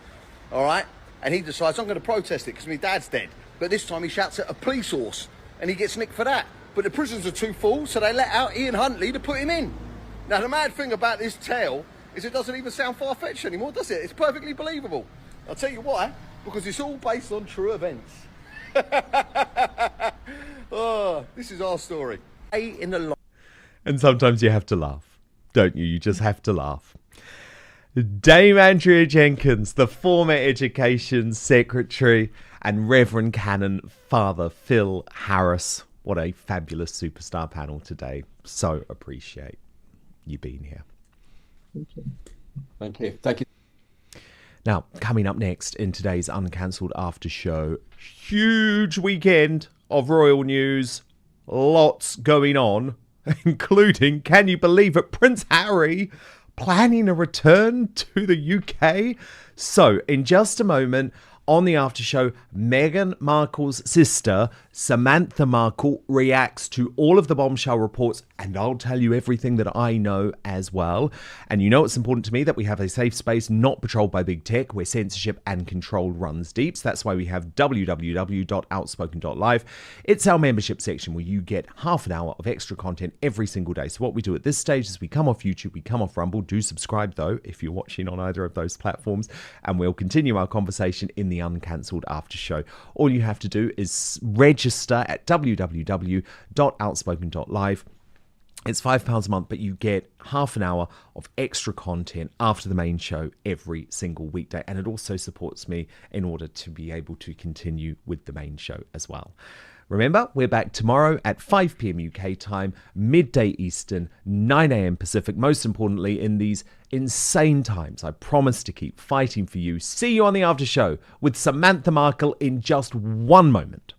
all right, and he decides, I'm going to protest it because my dad's dead. But this time he shouts at a police horse and he gets nicked for that. But the prisons are too full, so they let out Ian Huntley to put him in. Now, the mad thing about this tale is it doesn't even sound far-fetched anymore, does it? It's perfectly believable. I'll tell you why. Because it's all based on true events. Oh, this is our story. And sometimes you have to laugh, don't you? You just have to laugh. Dame Andrea Jenkyns, the former Education Secretary, and Reverend Canon Father Phil Harris. What a fabulous superstar panel today. So appreciate you being here. Thank you. Thank you. Thank you. Now, coming up next in today's Uncancelled After Show, huge weekend of royal news, lots going on, including, can you believe it, Prince Harry planning a return to the UK? So, in just a moment, On the after show, Meghan Markle's sister, Samantha Markle, reacts to all of the bombshell reports, and I'll tell you everything that I know as well. And you know it's important to me that we have a safe space not patrolled by big tech, where censorship and control runs deep. So that's why we have www.outspoken.live. It's our membership section where you get half an hour of extra content every single day. So what we do at this stage is we come off YouTube, we come off Rumble. Do subscribe, though, if you're watching on either of those platforms, and we'll continue our conversation in the uncancelled after show. All you have to do is register at www.outspoken.live. It's £5 a month, but you get half an hour of extra content after the main show every single weekday, and it also supports me in order to be able to continue with the main show as well. Remember, we're back tomorrow at 5 p.m. UK time, midday Eastern, 9 a.m. Pacific. Most importantly, in these insane times, I promise to keep fighting for you. See you on the after show with Samantha Markle in just one moment.